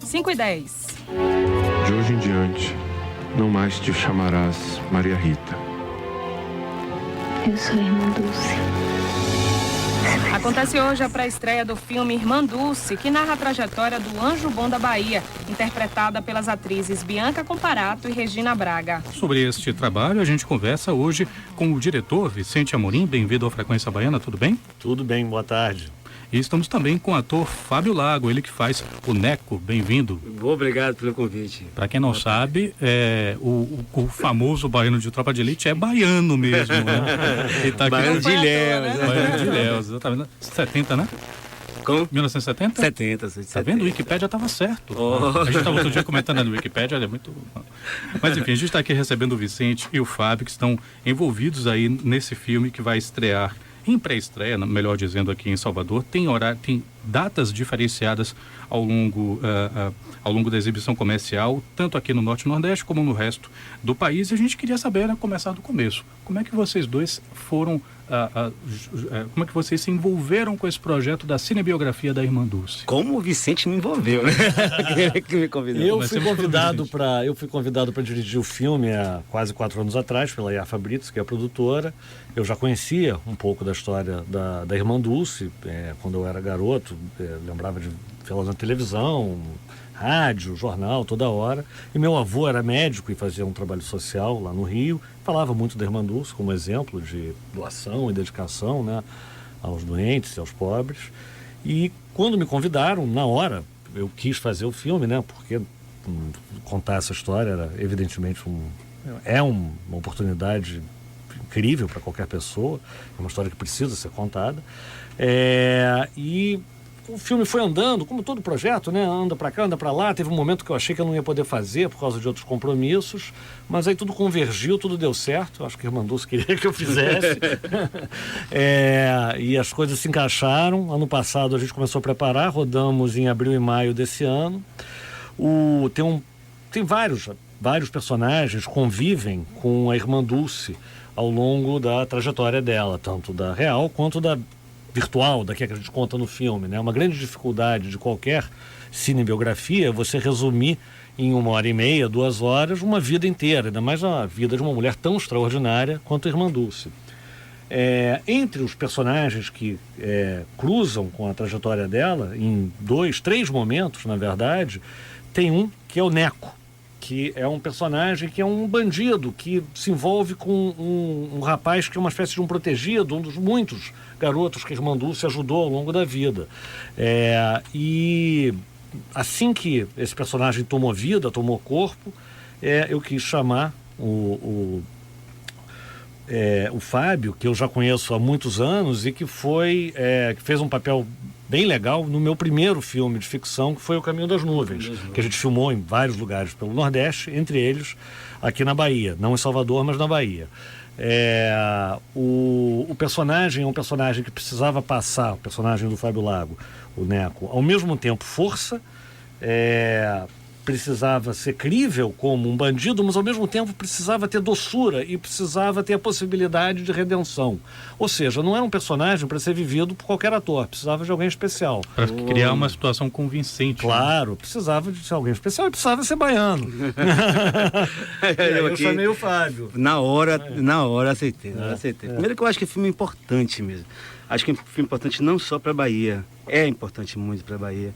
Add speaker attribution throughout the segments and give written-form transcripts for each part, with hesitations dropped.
Speaker 1: 5h10.
Speaker 2: De hoje em diante, não mais te chamarás Maria Rita.
Speaker 3: Eu sou a irmã Dulce.
Speaker 1: Acontece hoje a pré-estreia do filme Irmã Dulce, que narra a trajetória do Anjo Bom da Bahia, interpretada pelas atrizes Bianca Comparato e Regina Braga.
Speaker 4: Sobre este trabalho, a gente conversa hoje com o diretor Vicente Amorim. Bem-vindo ao Frequência Baiana, tudo bem?
Speaker 5: Tudo bem, boa tarde.
Speaker 4: E estamos também com o ator Fábio Lago, ele que faz o Neco. Bem-vindo.
Speaker 6: Obrigado pelo convite.
Speaker 4: Para quem não sabe, o famoso baiano de Tropa de Elite é baiano mesmo, né? Ele tá aqui
Speaker 6: Baiano de Ilhéus.
Speaker 4: né? Baiano de Ilhéus, exatamente. 70, né?
Speaker 6: Como?
Speaker 4: 1970?
Speaker 6: 70.
Speaker 4: Tá vendo? O Wikipédia estava certo.
Speaker 6: Oh.
Speaker 4: A gente estava outro dia comentando no Wikipédia, ele é muito... Mas enfim, a gente está aqui recebendo o Vicente e o Fábio, que estão envolvidos aí nesse filme que vai estrear em pré-estreia, melhor dizendo, aqui em Salvador. Tem datas diferenciadas ao longo da exibição comercial, tanto aqui no Norte e Nordeste como no resto do país. E a gente queria saber, né, começar do começo, como é que vocês dois foram, como é que vocês se envolveram com esse projeto da cinebiografia da Irmã Dulce?
Speaker 6: Como o Vicente me envolveu, né? Que me convidou.
Speaker 5: Eu fui convidado para dirigir o filme há quase 4 anos atrás, pela Iarfa Brits, que é a produtora. Eu já conhecia um pouco da história da Irmã Dulce, quando eu era garoto, lembrava de vê-la na televisão, rádio, jornal, toda hora. E meu avô era médico e fazia um trabalho social lá no Rio. Falava muito da Irmã Dulce como exemplo de doação e dedicação, né, aos doentes e aos pobres. E quando me convidaram, na hora, eu quis fazer o filme, né, porque contar essa história era evidentemente uma oportunidade incrível para qualquer pessoa, é uma história que precisa ser contada. E o filme foi andando, como todo projeto, né? Anda para cá, anda para lá. Teve um momento que eu achei que eu não ia poder fazer por causa de outros compromissos, mas aí tudo convergiu, tudo deu certo. Acho que a Irmã Dulce queria que eu fizesse. E as coisas se encaixaram. Ano passado a gente começou a preparar, rodamos em abril e maio desse ano. Tem vários personagens convivem com a Irmã Dulce ao longo da trajetória dela, tanto da real quanto da virtual, da que a gente conta no filme, né? Uma grande dificuldade de qualquer cinebiografia é você resumir em 1h30, 2 horas, uma vida inteira, ainda mais a vida de uma mulher tão extraordinária quanto a Irmã Dulce. Entre os personagens que cruzam com a trajetória dela, em 3 momentos, na verdade, tem um que é o Neco, que é um personagem que é um bandido que se envolve com um rapaz que é uma espécie de um protegido, um dos muitos garotos que a Irmã Dulce ajudou ao longo da vida. E assim que esse personagem tomou vida, tomou corpo, eu quis chamar o Fábio, que eu já conheço há muitos anos e que fez um papel bem legal no meu primeiro filme de ficção, que foi O Caminho das Nuvens, que a gente filmou em vários lugares pelo Nordeste, entre eles aqui na Bahia, não em Salvador, mas na Bahia. O personagem é um personagem que precisava passar, o personagem do Fábio Lago, o Neco, ao mesmo tempo força, precisava ser crível como um bandido, mas ao mesmo tempo precisava ter doçura e precisava ter a possibilidade de redenção. Ou seja, não era um personagem para ser vivido por qualquer ator, precisava de alguém especial.
Speaker 4: Para criar uma situação convincente.
Speaker 5: Claro, precisava de ser alguém especial e precisava ser baiano. Eu chamei o Fábio.
Speaker 6: Na hora aceitei. Primeiro que eu acho que o filme é importante mesmo. Acho que é um filme importante não só para a Bahia, é importante muito para a Bahia,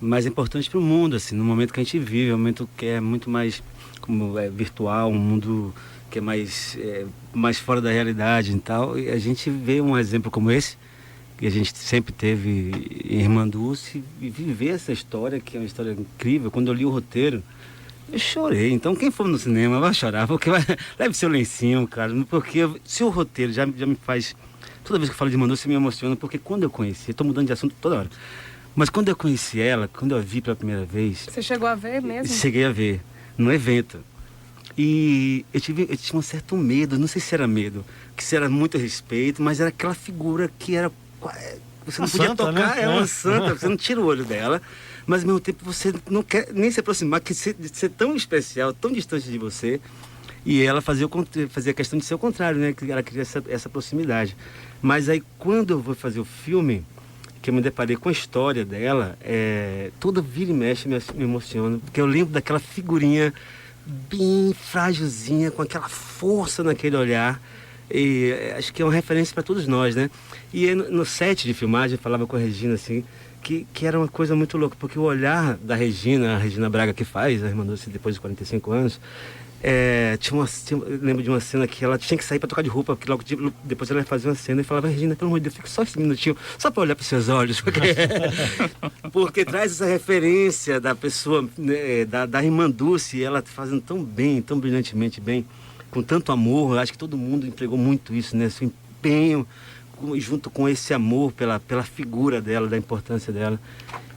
Speaker 6: mas é importante para o mundo, assim, no momento que a gente vive, um momento que é muito mais virtual, um mundo que é mais fora da realidade e tal. E a gente vê um exemplo como esse, que a gente sempre teve em Irmã Dulce, e viver essa história, que é uma história incrível. Quando eu li o roteiro, eu chorei. Então, quem for no cinema vai chorar, porque leve seu lencinho, cara, porque se o roteiro já me faz... Toda vez que eu falo de Irmã Dulce, me emociona, porque quando eu conheci, eu tô mudando de assunto toda hora. Mas quando eu conheci ela, quando eu a vi pela primeira vez...
Speaker 1: Você chegou a ver mesmo?
Speaker 6: Cheguei a ver, no evento. E eu tinha um certo medo, não sei se era medo, que se era muito respeito, mas era aquela figura que era... Você não podia
Speaker 5: santa,
Speaker 6: tocar,
Speaker 5: né?
Speaker 6: é uma santa, você não tira o olho dela, mas ao mesmo tempo você não quer nem se aproximar, que ser tão especial, tão distante de você. E ela fazia questão de ser o contrário, né? Que ela queria essa proximidade. Mas aí, quando eu vou fazer o filme... que eu me deparei com a história dela, toda vira e mexe me emociona, porque eu lembro daquela figurinha bem frágilzinha, com aquela força naquele olhar, e acho que é uma referência para todos nós, né? E no set de filmagem, eu falava com a Regina, assim, que era uma coisa muito louca, porque o olhar da Regina, a Regina Braga que faz, a irmã Dulce, depois de 45 anos, eu lembro de uma cena que ela tinha que sair para trocar de roupa, porque logo depois ela ia fazer uma cena e falava: Regina, pelo amor de Deus, fica só esse minutinho, só para olhar para os seus olhos, porque traz essa referência da pessoa, né, da irmã Dulce, ela fazendo tão bem, tão brilhantemente bem, com tanto amor. Eu acho que todo mundo empregou muito isso, né, esse empenho, junto com esse amor pela figura dela, da importância dela.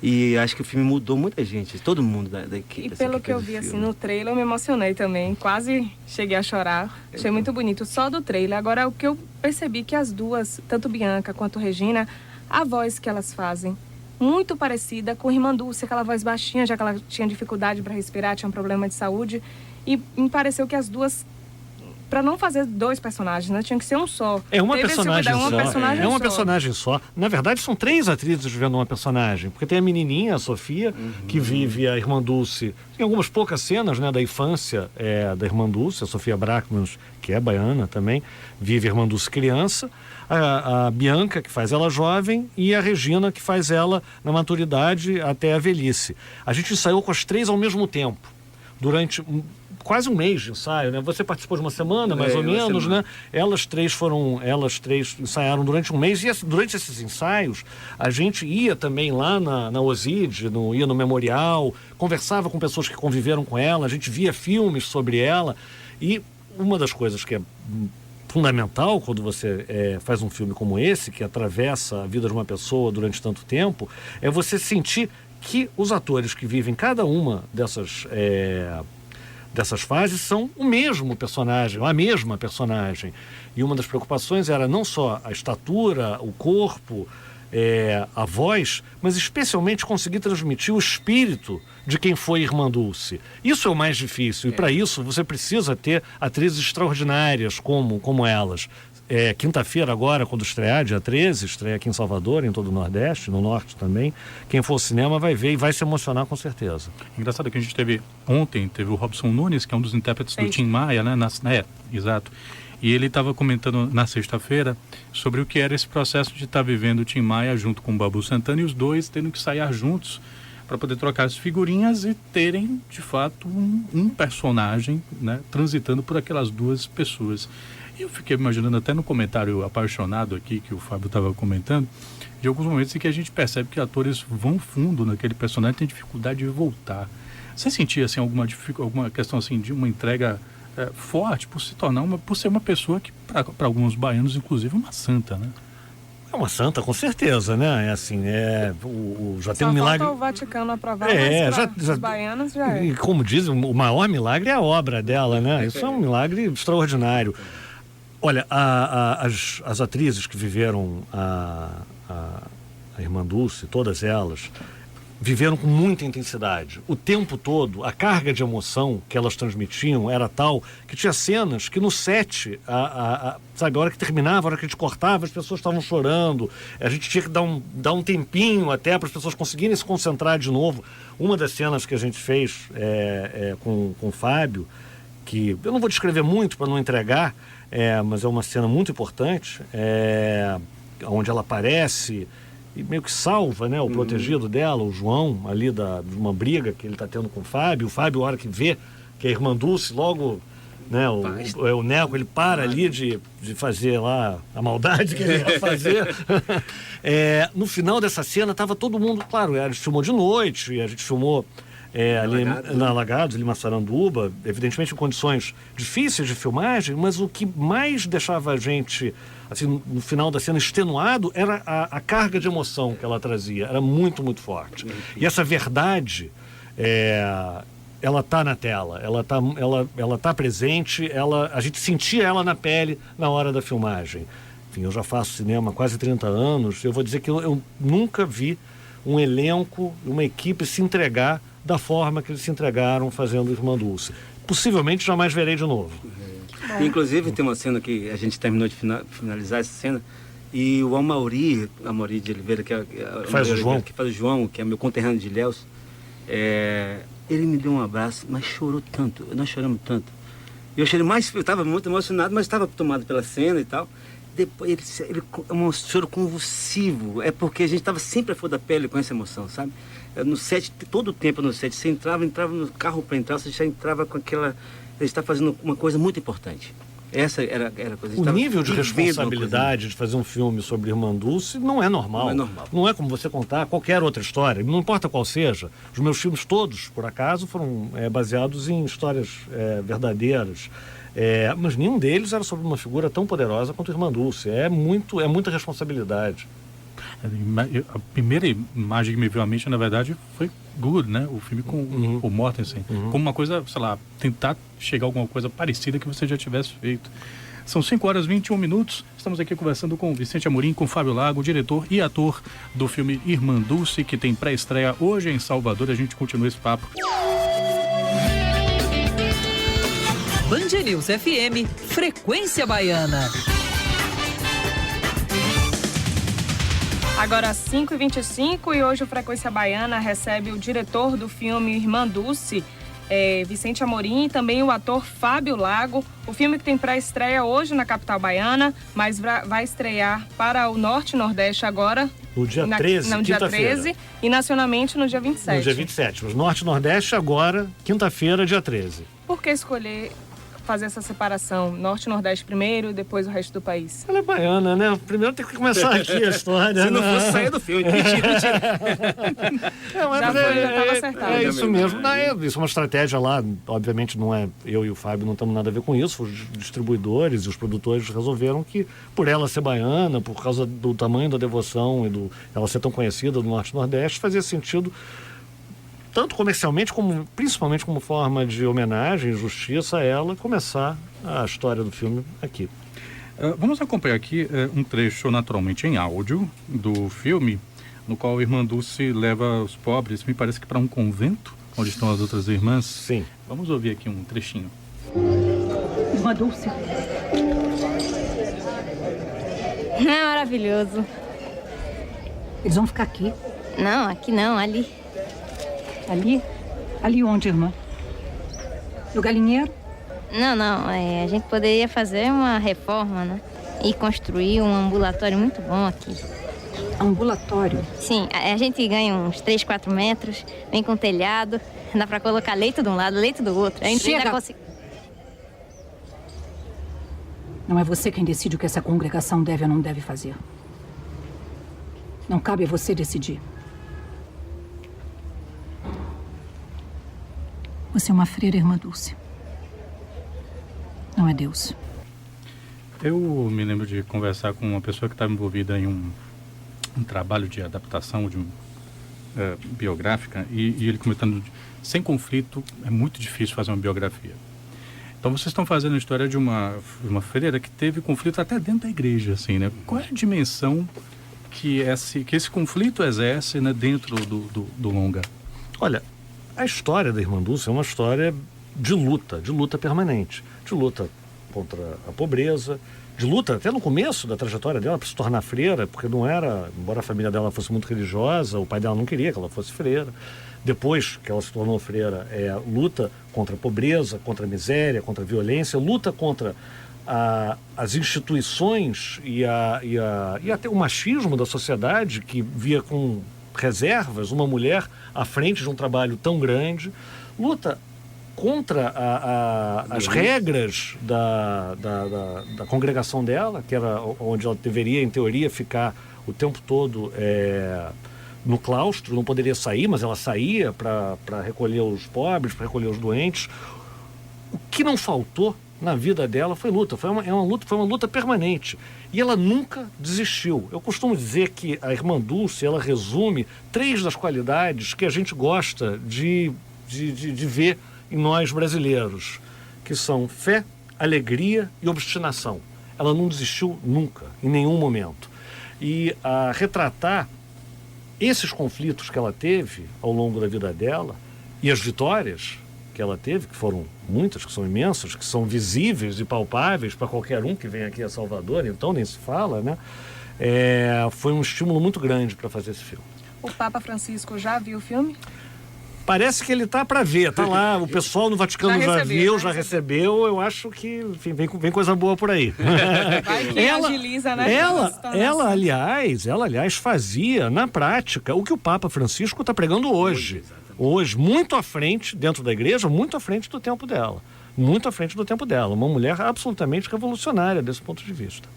Speaker 6: E acho que o filme mudou muita gente, todo mundo da equipe.
Speaker 1: E pelo que eu vi assim no trailer, eu me emocionei também, quase cheguei a chorar. Achei muito bonito, só do trailer. Agora, o que eu percebi que as duas, tanto Bianca quanto Regina, a voz que elas fazem, muito parecida com a irmã Dulce, aquela voz baixinha, já que ela tinha dificuldade para respirar, tinha um problema de saúde. E me pareceu que as duas, para não fazer dois personagens, né? Tinha que ser um só.
Speaker 5: É uma
Speaker 1: Teve
Speaker 5: personagem
Speaker 1: uma
Speaker 5: só.
Speaker 1: personagem
Speaker 5: É uma
Speaker 1: só.
Speaker 5: personagem só. Na verdade, são 3 atrizes vivendo uma personagem. Porque tem a menininha, a Sofia, que vive a irmã Dulce. Tem algumas poucas cenas, né, da infância da irmã Dulce, a Sofia Brackmans, que é baiana também, vive a irmã Dulce criança. A Bianca, que faz ela jovem, e a Regina, que faz ela na maturidade até a velhice. A gente ensaiou com as 3 ao mesmo tempo, durante quase um mês de ensaio, né? Você participou de uma semana, mais ou menos, né? Elas três ensaiaram durante um mês, e durante esses ensaios a gente ia também lá na OSID, ia no memorial, conversava com pessoas que conviveram com ela, a gente via filmes sobre ela. E uma das coisas que é fundamental quando você faz um filme como esse, que atravessa a vida de uma pessoa durante tanto tempo, é você sentir que os atores que vivem cada uma dessas fases são o mesmo personagem, a mesma personagem. E uma das preocupações era não só a estatura, o corpo, a voz, mas especialmente conseguir transmitir o espírito de quem foi Irmã Dulce. Isso é o mais difícil, e para isso você precisa ter atrizes extraordinárias como elas. Quinta-feira agora, quando estrear, dia 13, estreia aqui em Salvador, em todo o Nordeste, no Norte também. Quem for ao cinema vai ver e vai se emocionar com certeza.
Speaker 4: Engraçado que a gente teve o Robson Nunes, que é um dos intérpretes do Tim Maia, né? Exato. E ele estava comentando na sexta-feira sobre o que era esse processo de estar vivendo o Tim Maia junto com o Babu Santana, e os dois tendo que ensaiar juntos para poder trocar as figurinhas e terem, de fato, um personagem, né, transitando por aquelas duas pessoas. E eu fiquei imaginando, até no comentário apaixonado aqui que o Fábio estava comentando, de alguns momentos em que a gente percebe que atores vão fundo naquele personagem e tem dificuldade de voltar. Você sentia assim, alguma questão assim, de uma entrega forte por ser uma pessoa que, para alguns baianos, inclusive, uma santa, né?
Speaker 5: É uma santa, com certeza, né? Já
Speaker 1: Só
Speaker 5: tem um milagre.
Speaker 1: falta o Vaticano aprovar, mas os baianos já é.
Speaker 5: E como dizem, o maior milagre é a obra dela, né? Isso é um milagre extraordinário. Olha, as atrizes que viveram a Irmã Dulce, todas elas, viveram com muita intensidade. O tempo todo, a carga de emoção que elas transmitiam era tal que tinha cenas que no set, sabe, a hora que terminava, a hora que a gente cortava, as pessoas estavam chorando. A gente tinha que dar um tempinho até para as pessoas conseguirem se concentrar de novo. Uma das cenas que a gente fez com o Fábio, que eu não vou descrever muito para não entregar, mas é uma cena muito importante, onde ela aparece e meio que salva, né, o protegido dela, o João, ali de uma briga que ele está tendo com o Fábio. O Fábio, a hora que vê que a Irmã Dulce, logo, né, o Neco, ele para ali de fazer lá a maldade que ele ia fazer. No final dessa cena estava todo mundo, claro, a gente filmou de noite, e a gente filmou ali na Alagados, ali em Massaranduba, evidentemente em condições difíceis de filmagem, mas o que mais deixava a gente, assim, no final da cena, extenuado, era a carga de emoção que ela trazia. Era muito, muito forte. E essa verdade, ela está na tela, ela tá presente, a gente sentia ela na pele na hora da filmagem. Enfim, eu já faço cinema há quase 30 anos, eu vou dizer que eu nunca vi um elenco, uma equipe se entregar da forma que eles se entregaram fazendo Irmã Dulce. Possivelmente jamais verei de novo.
Speaker 6: Inclusive tem uma cena que a gente terminou de finalizar essa cena, E o Amaury de Oliveira,
Speaker 5: faz o João.
Speaker 6: Que faz o João, que é meu conterrâneo de Ilhéus, ele me deu um abraço, mas chorou tanto, nós choramos tanto. Eu estava muito emocionado, mas estava tomado pela cena e tal. Depois ele um choro convulsivo, é porque a gente estava sempre a flor da pele com essa emoção, sabe? No set, todo o tempo no set, você entrava no carro para entrar, você já entrava com aquela... Você está fazendo uma coisa muito importante. Essa era a coisa.
Speaker 5: O nível de responsabilidade de fazer um filme sobre Irmã Dulce não é normal.
Speaker 6: Não é normal.
Speaker 5: Não é como você contar qualquer outra história, não importa qual seja. Os meus filmes todos, por acaso, foram baseados em histórias verdadeiras. Mas nenhum deles era sobre uma figura tão poderosa quanto Irmã Dulce. É muita responsabilidade.
Speaker 4: A primeira imagem que me veio à mente, na verdade, foi Good, né? O filme com o Mortensen. Como uma coisa, sei lá, tentar chegar a alguma coisa parecida que você já tivesse feito. São 5h21. Estamos aqui conversando com o Vicente Amorim, com o Fábio Lago, diretor e ator do filme Irmã Dulce, que tem pré-estreia hoje em Salvador. A gente continua esse papo.
Speaker 7: Band News FM, Frequência Baiana.
Speaker 1: Agora 5h25 e hoje o Frequência Baiana recebe o diretor do filme Irmã Dulce, Vicente Amorim, e também o ator Fábio Lago. O filme que tem pré-estreia hoje na capital baiana, mas vai estrear para o Norte e Nordeste agora.
Speaker 5: No dia 13,
Speaker 1: no dia
Speaker 5: quinta-feira.
Speaker 1: 13 e nacionalmente no dia 27.
Speaker 5: No dia 27. Os Norte e Nordeste agora, quinta-feira, dia 13.
Speaker 1: Por que escolher fazer essa separação? Norte e Nordeste primeiro e depois o resto do país?
Speaker 5: Ela é baiana, né? Primeiro tem que começar aqui a história.
Speaker 6: Se não fosse sair do filme, mentira.
Speaker 1: Já estava acertado.
Speaker 5: É isso mesmo. Isso é uma estratégia lá. Obviamente não é eu e o Fábio não temos nada a ver com isso. Os distribuidores e os produtores resolveram que, por ela ser baiana, por causa do tamanho da devoção e ela ser tão conhecida do Norte e Nordeste, fazia sentido, tanto comercialmente, como principalmente como forma de homenagem e justiça a ela, começar a história do filme aqui.
Speaker 4: Vamos acompanhar aqui um trecho, naturalmente em áudio, do filme, no qual a Irmã Dulce leva os pobres, me parece que para um convento, onde estão as outras irmãs.
Speaker 5: Sim.
Speaker 4: Vamos ouvir aqui um trechinho.
Speaker 8: Irmã Dulce.
Speaker 3: É maravilhoso.
Speaker 8: Eles vão ficar aqui.
Speaker 3: Não, aqui não, ali.
Speaker 8: Ali? Ali onde, irmã? No galinheiro?
Speaker 3: Não, a gente poderia fazer uma reforma, né? E construir um ambulatório muito bom aqui.
Speaker 8: Ambulatório?
Speaker 3: Sim, a gente ganha uns 3, 4 metros, vem com telhado, dá pra colocar leito de um lado, leito do outro. A gente
Speaker 8: Chega!
Speaker 3: ainda consegue...
Speaker 8: Não é você quem decide o que essa congregação deve ou não deve fazer. Não cabe a você decidir. Você é uma freira, Irmã Dulce. Não é Deus.
Speaker 4: Eu me lembro de conversar com uma pessoa que estava envolvida em um trabalho de adaptação de biográfica e ele comentando, sem conflito é muito difícil fazer uma biografia. Então vocês estão fazendo a história de uma freira que teve conflito até dentro da igreja, assim, né? Qual é a dimensão que esse conflito exerce, né, dentro do longa?
Speaker 5: Olha, a história da Irmã Dulce é uma história de luta permanente, de luta contra a pobreza, de luta até no começo da trajetória dela para se tornar freira, porque não era, embora a família dela fosse muito religiosa, o pai dela não queria que ela fosse freira. Depois que ela se tornou freira, luta contra a pobreza, contra a miséria, contra a violência, luta contra as instituições e até o machismo da sociedade, que via com reservas uma mulher à frente de um trabalho tão grande, luta contra as regras da congregação dela, que era onde ela deveria, em teoria, ficar o tempo todo no claustro, não poderia sair, mas ela saía para recolher os pobres, para recolher os doentes. O que não faltou na vida dela foi luta, foi uma luta permanente. E ela nunca desistiu. Eu costumo dizer que a Irmã Dulce, ela resume 3 das qualidades que a gente gosta de ver em nós brasileiros, que são fé, alegria e obstinação. Ela não desistiu nunca, em nenhum momento. E a retratar esses conflitos que ela teve ao longo da vida dela e as vitórias que ela teve, que foram muitas, que são imensas, que são visíveis e palpáveis para qualquer um que vem aqui a Salvador, então nem se fala, né? foi um estímulo muito grande para fazer esse filme.
Speaker 1: O Papa Francisco já viu o filme?
Speaker 5: Parece que ele tá para ver, tá lá, o pessoal no Vaticano já viu, já recebeu, eu acho que, enfim, vem coisa boa por aí.
Speaker 1: Vai que agiliza, né?
Speaker 5: Ela, aliás, fazia na prática o que o Papa Francisco está pregando hoje. Hoje, muito à frente, dentro da igreja, muito à frente do tempo dela. Muito à frente do tempo dela. Uma mulher absolutamente revolucionária desse ponto de vista.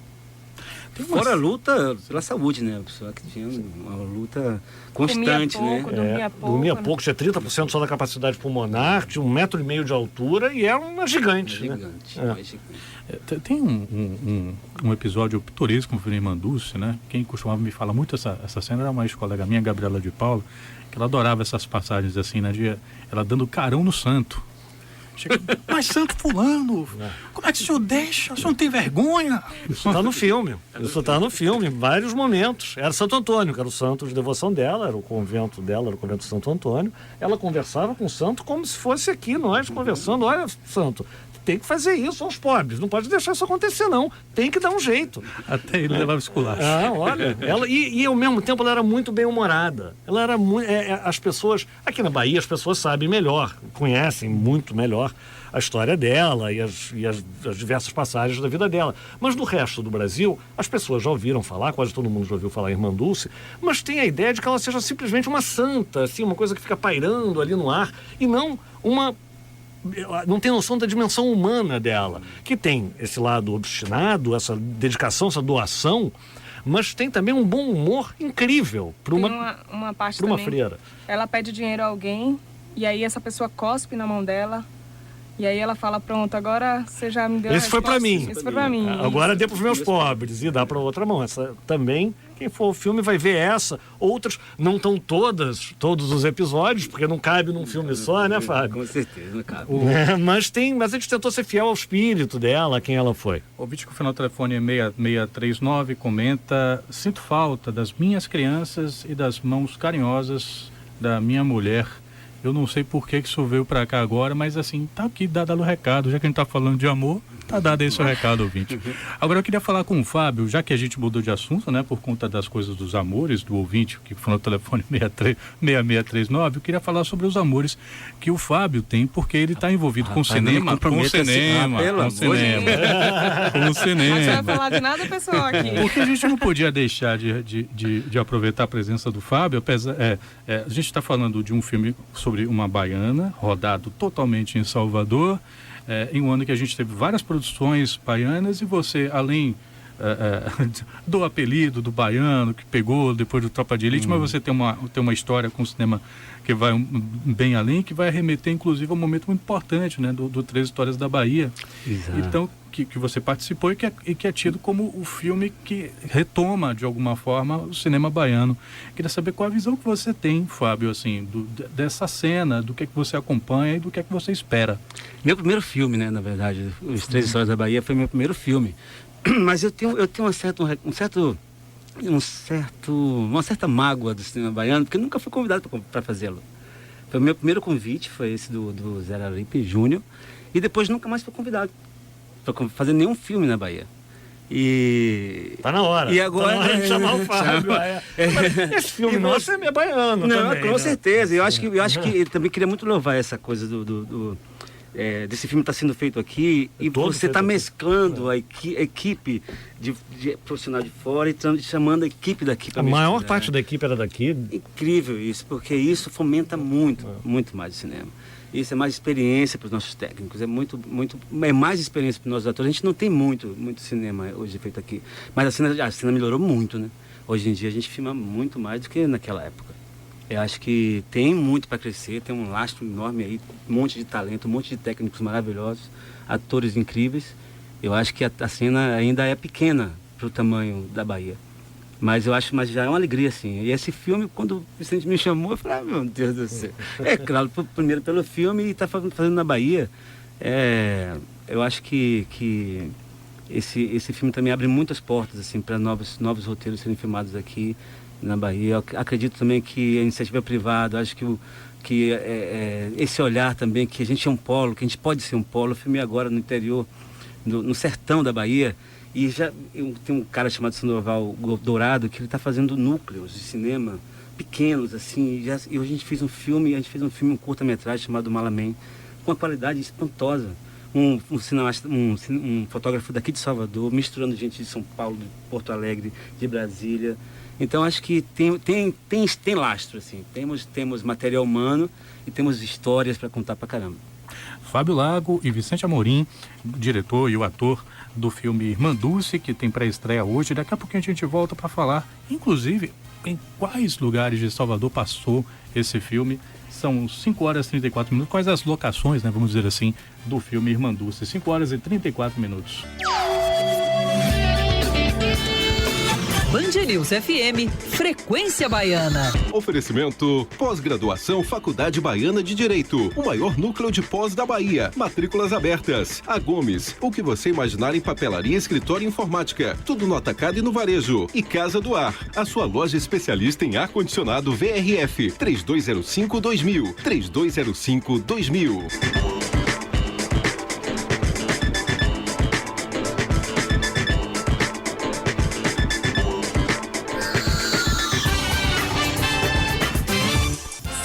Speaker 6: Fora a luta pela saúde, né? A pessoa que tinha uma luta constante,
Speaker 1: comia pouco,
Speaker 6: né?
Speaker 5: Dormia pouco, tinha 30% só da capacidade pulmonar, tinha 1,5 metro de altura e era uma gigante.
Speaker 6: Gigante.
Speaker 4: Tem um episódio pitoresco com o Fernando Manducci, né? Quem costumava me falar muito essa cena era uma ex-colega minha, Gabriela de Paula, que ela adorava essas passagens assim, né? Ela dando carão no santo. Chega, mas santo fulano, como é que o senhor deixa? O senhor não tem vergonha?
Speaker 5: Isso está no filme. Isso está no filme, em vários momentos. Era Santo Antônio, que era o santo de devoção dela, era o convento dela, era o convento de Santo Antônio. Ela conversava com o santo como se fosse aqui, nós conversando. Olha, santo, tem que fazer isso aos pobres. Não pode deixar isso acontecer, não. Tem que dar um jeito.
Speaker 4: Até ele levava esculacho.
Speaker 5: Olha. E ao mesmo tempo ela era muito bem-humorada. Ela era muito. As pessoas. Aqui na Bahia, as pessoas sabem melhor, conhecem muito melhor a história dela e as diversas passagens da vida dela. Mas no resto do Brasil, as pessoas já ouviram falar, quase todo mundo já ouviu falar em Irmã Dulce, mas tem a ideia de que ela seja simplesmente uma santa, assim, uma coisa que fica pairando ali no ar, e não não tem noção da dimensão humana dela, que tem esse lado obstinado, essa dedicação, essa doação, mas tem também um bom humor incrível para
Speaker 1: uma parte
Speaker 5: uma
Speaker 1: também,
Speaker 5: freira.
Speaker 1: Ela pede dinheiro a alguém e aí essa pessoa cospe na mão dela e aí ela fala, pronto, agora você já me deu
Speaker 5: Esse foi para mim.
Speaker 1: Esse foi para mim.
Speaker 5: Agora dê para os meus pobres e dá para outra mão. Essa também, quem for ao filme vai ver essa. Outras, não estão todos os episódios, porque não cabe num filme só, né, Fábio?
Speaker 6: Com certeza, não cabe.
Speaker 5: Mas a gente tentou ser fiel ao espírito dela, quem ela foi.
Speaker 4: O vídeo que o final do telefone é 6639 comenta: sinto falta das minhas crianças e das mãos carinhosas da minha mulher. Eu não sei por que isso veio pra cá agora, mas assim, tá aqui dado o recado. Já que a gente tá falando de amor, tá dado esse o recado, ouvinte. Agora eu queria falar com o Fábio, já que a gente mudou de assunto, né, por conta das coisas dos amores do ouvinte, que foi no telefone 6639, eu queria falar sobre os amores que o Fábio tem, porque ele tá envolvido com cinema. Com cinema.
Speaker 1: Não vai falar de nada pessoal aqui.
Speaker 4: Porque a gente não podia deixar de aproveitar a presença do Fábio, apesar, a gente está falando de um filme sobre uma baiana, rodado totalmente em Salvador, em um ano que a gente teve várias produções baianas, e você, além do apelido do baiano, que pegou depois do Tropa de Elite, mas você tem uma história com o cinema que vai bem além, que vai remeter, inclusive, a um momento muito importante, né, do Três Histórias da Bahia.
Speaker 6: Exato.
Speaker 4: Então, que você participou e que é tido como o filme que retoma, de alguma forma, o cinema baiano. Queria saber qual a visão que você tem, Fábio, assim, dessa cena, do que é que você acompanha e do que é que você espera.
Speaker 6: Meu primeiro filme, né, na verdade, Os Três Histórias da Bahia foi meu primeiro filme. Mas eu tenho uma certa mágoa do cinema baiano, porque eu nunca fui convidado para fazê-lo. Foi o meu primeiro convite, foi esse do Zé Araripe Júnior, e depois nunca mais fui convidado para fazer nenhum filme na Bahia. E
Speaker 5: tá na hora.
Speaker 6: E agora
Speaker 5: tá na hora de chamar o Fábio. Esse filme nosso é baiano.
Speaker 6: Não,
Speaker 5: também,
Speaker 6: com
Speaker 5: né?
Speaker 6: certeza. Eu acho que ele também queria muito louvar essa coisa desse filme estar sendo feito aqui, e você está mesclando a equipe de profissional de fora e chamando a equipe daqui para
Speaker 5: a maior parte da equipe era daqui.
Speaker 6: Incrível isso, porque isso fomenta muito mais o cinema. Isso é mais experiência para os nossos técnicos, é mais experiência para os nossos atores. A gente não tem muito cinema hoje feito aqui, mas a cena melhorou muito, né? Hoje em dia a gente filma muito mais do que naquela época. Eu acho que tem muito para crescer, tem um lastro enorme aí, um monte de talento, um monte de técnicos maravilhosos, atores incríveis. Eu acho que a cena ainda é pequena para o tamanho da Bahia. Mas já é uma alegria, assim. E esse filme, quando o Vicente me chamou, eu falei, meu Deus do céu. É claro, primeiro pelo filme e está fazendo na Bahia. Eu acho que esse filme também abre muitas portas, assim, para novos roteiros serem filmados aqui na Bahia. Eu acredito também que a iniciativa privada, acho que esse olhar também, que a gente é um polo, que a gente pode ser um polo. Eu filmei agora no interior, no sertão da Bahia, E tem um cara chamado Sandoval Dourado que ele está fazendo núcleos de cinema pequenos, assim. E a gente fez um filme, um curta-metragem chamado Malamém, com uma qualidade espantosa. Um fotógrafo daqui de Salvador, misturando gente de São Paulo, de Porto Alegre, de Brasília. Então acho que tem lastro, assim. Temos material humano e temos histórias para contar pra caramba.
Speaker 4: Fábio Lago e Vicente Amorim, diretor e o ator do filme Irmã Dulce, que tem pré-estreia hoje. Daqui a pouquinho a gente volta para falar, inclusive, em quais lugares de Salvador passou esse filme. São 5 horas e 34 minutos. Quais as locações, né, vamos dizer assim, do filme Irmã Dulce? 5 horas e 34 minutos.
Speaker 7: Band News FM, Frequência Baiana.
Speaker 9: Oferecimento pós-graduação Faculdade Baiana de Direito, o maior núcleo de pós da Bahia. Matrículas abertas. A Gomes, o que você imaginar em papelaria, escritório e informática. Tudo no atacado e no varejo. E Casa do Ar, a sua loja especialista em ar-condicionado VRF. 3205-2000. 3205-2000.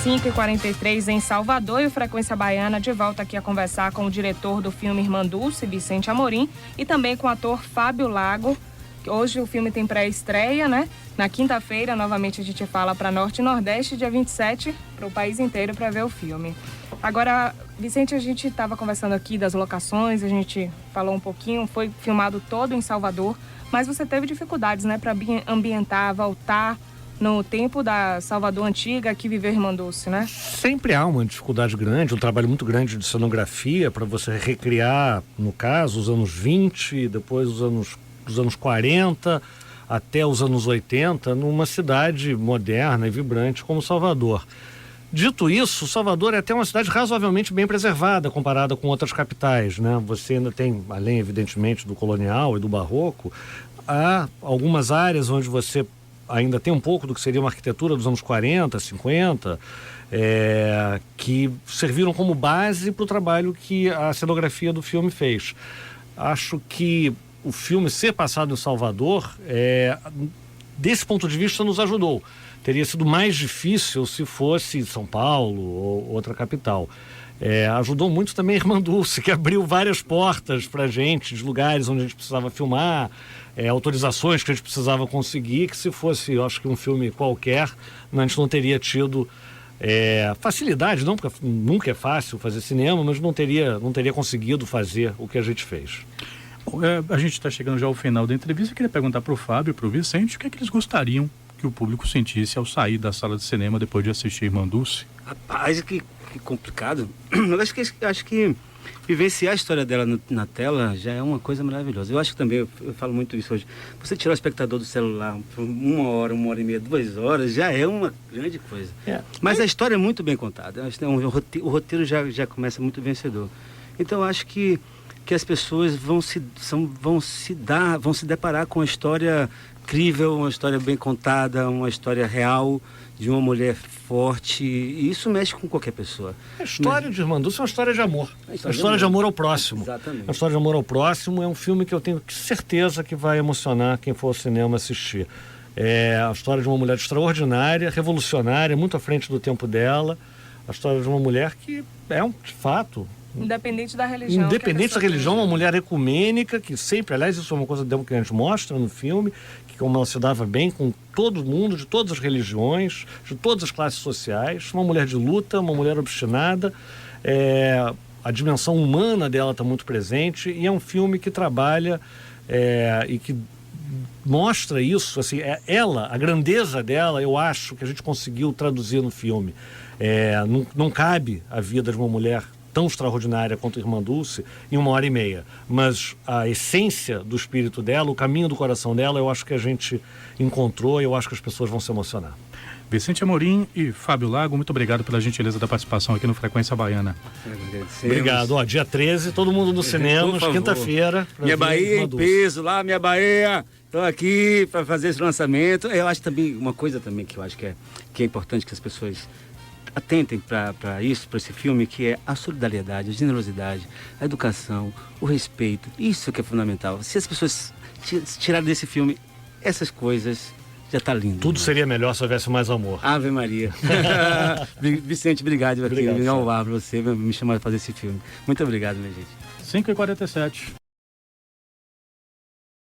Speaker 1: H 43 em Salvador, e o Frequência Baiana de volta aqui a conversar com o diretor do filme Irmã Dulce, Vicente Amorim, e também com o ator Fábio Lago. Hoje o filme tem pré-estreia, né? Na quinta-feira, novamente a gente fala para Norte e Nordeste, dia 27, para o país inteiro para ver o filme. Agora, Vicente, a gente estava conversando aqui das locações, a gente falou um pouquinho, foi filmado todo em Salvador, mas você teve dificuldades, né, para ambientar, voltar no tempo da Salvador Antiga, que viveu Irmã Dulce, né?
Speaker 5: Sempre há uma dificuldade grande, um trabalho muito grande de cenografia para você recriar, no caso, os anos 20, depois os anos 40, até os anos 80, numa cidade moderna e vibrante como Salvador. Dito isso, Salvador é até uma cidade razoavelmente bem preservada comparada com outras capitais, né? Você ainda tem, além evidentemente do colonial e do barroco, há algumas áreas onde você ainda tem um pouco do que seria uma arquitetura dos anos 40, 50, que serviram como base para o trabalho que a cenografia do filme fez. Acho que o filme ser passado em Salvador, desse ponto de vista, nos ajudou. Teria sido mais difícil se fosse São Paulo ou outra capital. Ajudou muito também a Irmã Dulce, que abriu várias portas para a gente, de lugares onde a gente precisava filmar, autorizações que a gente precisava conseguir, que se fosse, eu acho que um filme qualquer, a gente não teria tido facilidade, não, porque nunca é fácil fazer cinema, mas não teria conseguido fazer o que a gente fez.
Speaker 4: Bom, a gente está chegando já ao final da entrevista. Eu queria perguntar para o Fábio e para o Vicente o que é que eles gostariam que o público sentisse ao sair da sala de cinema depois de assistir Irmã Dulce.
Speaker 6: Rapaz, que complicado. Eu acho que vivenciar a história dela na tela já é uma coisa maravilhosa. Eu acho que também, eu falo muito isso hoje, você tirar o espectador do celular por 1 hora, 1 hora e meia, 2 horas, já é uma grande coisa. Mas a história é muito bem contada. O roteiro já começa muito vencedor. Então eu acho que as pessoas vão se deparar com uma história incrível, uma história bem contada, uma história real de uma mulher forte, e isso mexe com qualquer pessoa.
Speaker 5: A história de Irmã Dulce é uma história de amor. É uma história de amor ao próximo.
Speaker 6: Exatamente.
Speaker 5: A história de amor ao próximo é um filme que eu tenho certeza que vai emocionar quem for ao cinema assistir. É a história de uma mulher extraordinária, revolucionária, muito à frente do tempo dela. A história de uma mulher que de fato...
Speaker 1: Independente da religião.
Speaker 5: Independente da religião, uma mulher ecumênica, que sempre, aliás, isso é uma coisa que a gente mostra no filme, que como ela se dava bem com todo mundo, de todas as religiões, de todas as classes sociais, uma mulher de luta, uma mulher obstinada, a dimensão humana dela está muito presente, e é um filme que trabalha e que mostra isso, assim, a grandeza dela, eu acho que a gente conseguiu traduzir no filme. Não cabe a vida de uma mulher tão extraordinária quanto Irmã Dulce em 1 hora e meia, mas a essência do espírito dela, o caminho do coração dela, eu acho que a gente encontrou e eu acho que as pessoas vão se emocionar.
Speaker 4: Vicente Amorim e Fábio Lago, muito obrigado pela gentileza da participação aqui no Frequência Baiana.
Speaker 5: Obrigado. Dia 13, todo mundo nos cinemas, quinta-feira.
Speaker 6: Minha Bahia em peso lá, minha Bahia. Estou aqui para fazer esse lançamento. Eu acho também, uma coisa também que eu acho que é importante que as pessoas atentem para isso, para esse filme, que é a solidariedade, a generosidade, a educação, o respeito. Isso que é fundamental. Se as pessoas tirarem desse filme essas coisas, já tá lindo.
Speaker 5: Tudo seria melhor se houvesse mais amor.
Speaker 6: Ave Maria. Vicente, obrigado por me honrar pra você, me chamar para fazer esse filme. Muito obrigado, minha gente.
Speaker 4: 5h47.